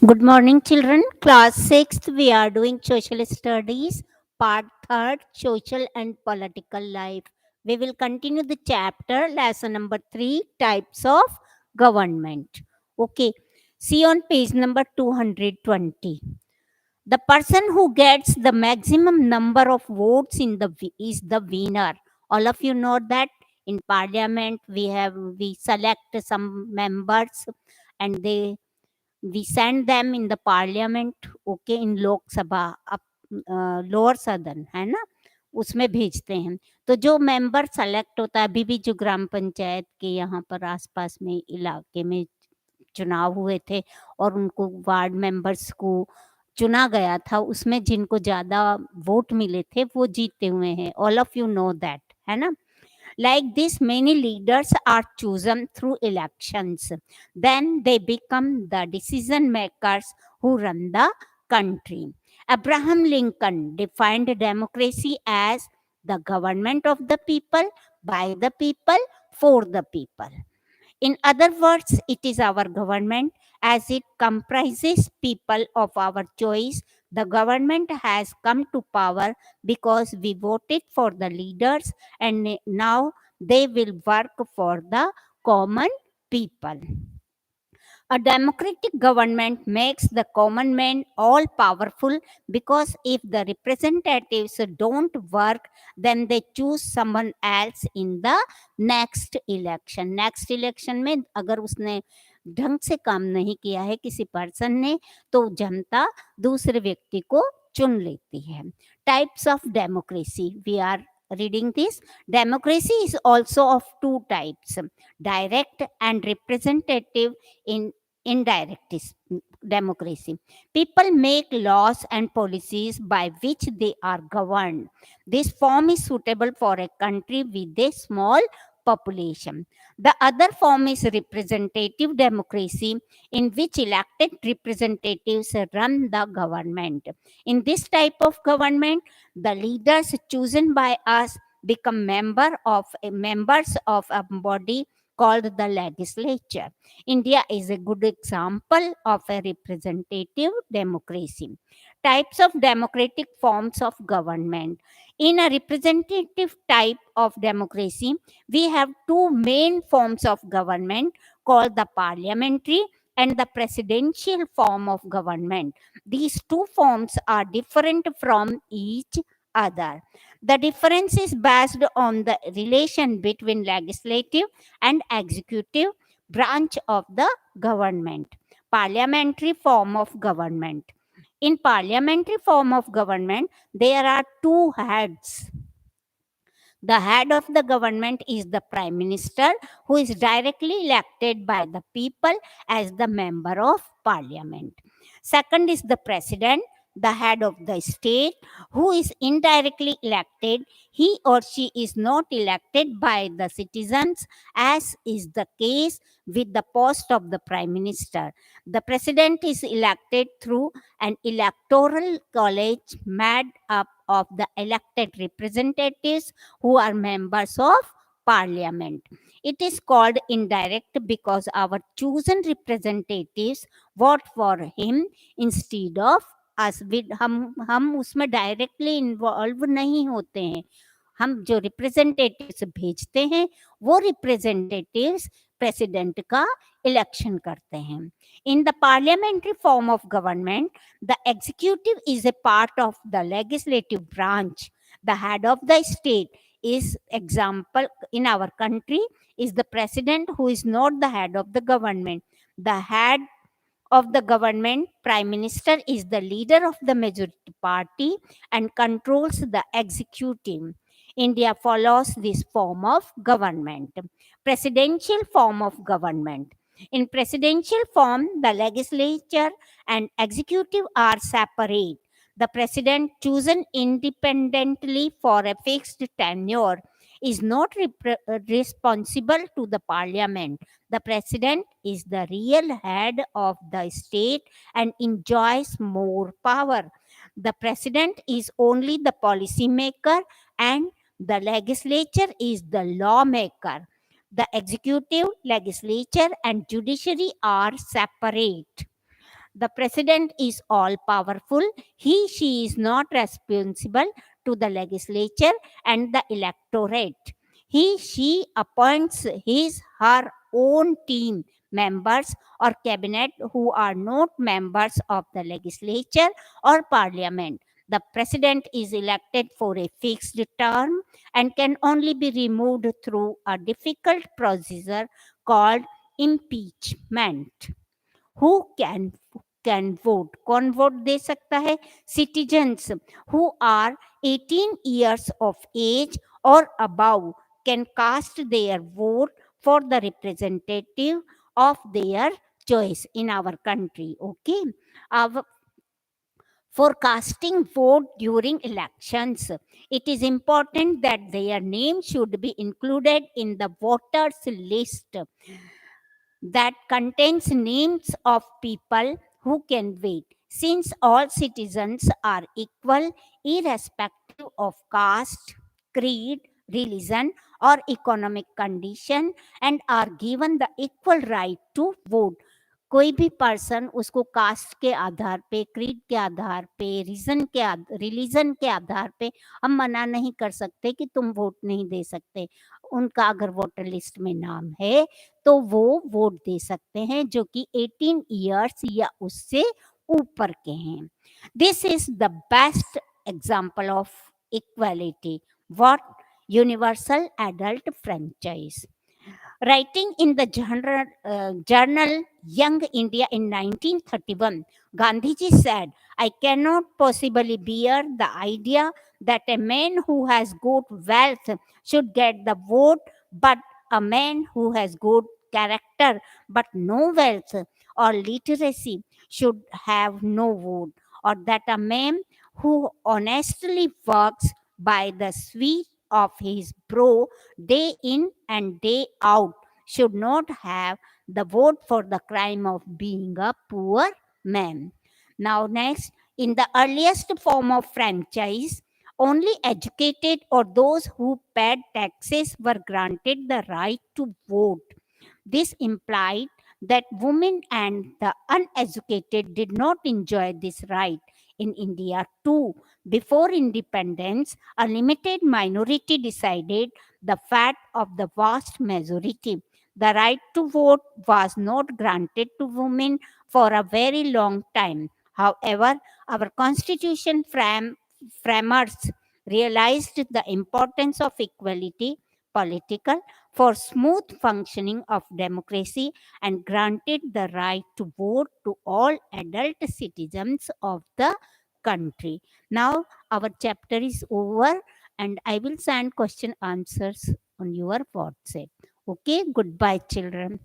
Good morning, children. Class 6th, we are doing social studies, part 3rd, social and political life. We will continue the chapter, lesson number 3, types of government. Okay, see on page number 220. The person who gets the maximum number of votes is the winner. All of you know that in parliament we select some members and we send them in the parliament, okay, in Lok Sabha lower सदन है ना, उसमें भेजते हैं. तो जो member select होता है, अभी भी जो ग्राम पंचायत के यहाँ पर आसपास में इलाके में चुनाव हुए थे और उनको वार्ड मेंबर्स को चुना गया था, उसमें जिनको ज़्यादा वोट मिले थे वो जीते हुए हैं. All of you know that, है ना. Like this, many leaders are chosen through elections. Then they become the decision makers who run the country. Abraham Lincoln defined democracy as the government of the people, by the people, for the people. In other words, it is our government as it comprises people of our choice. The government has come to power because we voted for the leaders and now they will work for the common people. A democratic government makes the common man all powerful because if the representatives don't work, then they choose someone else in the next election. Next election में अगर उसने ढंग से काम नहीं किया है किसी पर्सन ने, तो जनता दूसरे व्यक्ति को चुन लेती है. Types of democracy. We are reading this. Democracy is also of two types: direct and representative. In indirect democracy, people make laws and policies by which they are governed. This form is suitable for a country with a small population. The other form is representative democracy, in which elected representatives run the government. In this type of government, the leaders chosen by us become members of a body called the legislature. India is a good example of a representative democracy. Types of democratic forms of government. In a representative type of democracy, we have two main forms of government called the parliamentary and the presidential form of government. These two forms are different from each other. The difference is based on the relation between legislative and executive branch of the government. Parliamentary form of government. In parliamentary form of government, there are two heads. The head of the government is the prime minister, who is directly elected by the people as the member of parliament. Second is the president, the head of the state, who is indirectly elected. He or she is not elected by the citizens, as is the case with the post of the prime minister. The president is elected through an electoral college made up of the elected representatives who are members of parliament. It is called indirect because our chosen representatives vote for him instead of us. हम उसमें directly involve नहीं होते हैं. हम जो representatives भेजते हैं वो रिप्रेजेंटेटिव्स प्रेसिडेंट का इलेक्शन करते हैं. In the parliamentary form of government, the executive is a part of the legislative branch. The head of the state is, example, in our country, is the president, who is not the head of the government. The head of the government, prime minister, is the leader of the majority party and controls the executive. India follows this form of government. Presidential form of government. In presidential form, the legislature and executive are separate. The president, chosen independently for a fixed tenure, is not responsible to the parliament. The president is the real head of the state and enjoys more power. The president is only the policy maker and the legislature is the lawmaker. The executive, legislature, and judiciary are separate. The president is all powerful. She is not responsible to the legislature and the electorate. She appoints her own team members or cabinet who are not members of the legislature or parliament. The president is elected for a fixed term and can only be removed through a difficult procedure called impeachment. Who can vote, कौन vote दे सकता है? Citizens who are 18 years of age or above can cast their vote for the representative of their choice in our country. Okay, for casting vote during elections, it is important that their name should be included in the voters list that contains names of people who can wait. Since all citizens are equal, irrespective of caste, creed, religion, or economic condition, and are given the equal right to vote. कोई भी person उसको cast के आधार पे, creed के आधार पे, religion के आधार पे हम मना नहीं कर सकते कि तुम वोट नहीं दे सकते. उनका अगर वोटर लिस्ट में नाम है तो वो वोट दे सकते हैं जो कि 18 इयर्स या उससे ऊपर के हैं. This is the best example of equality. What? Universal adult franchise. Writing in the journal Young India in 1931, Gandhiji said, I cannot possibly bear the idea that a man who has good wealth should get the vote, but a man who has good character but no wealth or literacy should have no vote, or that a man who honestly works by the sweat of his brow day in and day out should not have the vote for the crime of being a poor man. Now, next, in the earliest form of franchise, only educated or those who paid taxes were granted the right to vote. This implied that women and the uneducated did not enjoy this right. In India, too, before independence, a limited minority decided the fate of the vast majority. The right to vote was not granted to women for a very long time. However, our constitution framers realized the importance of equality, political, for smooth functioning of democracy and granted the right to vote to all adult citizens of the country. Now our chapter is over and I will send question answers on your WhatsApp. Okay, goodbye children.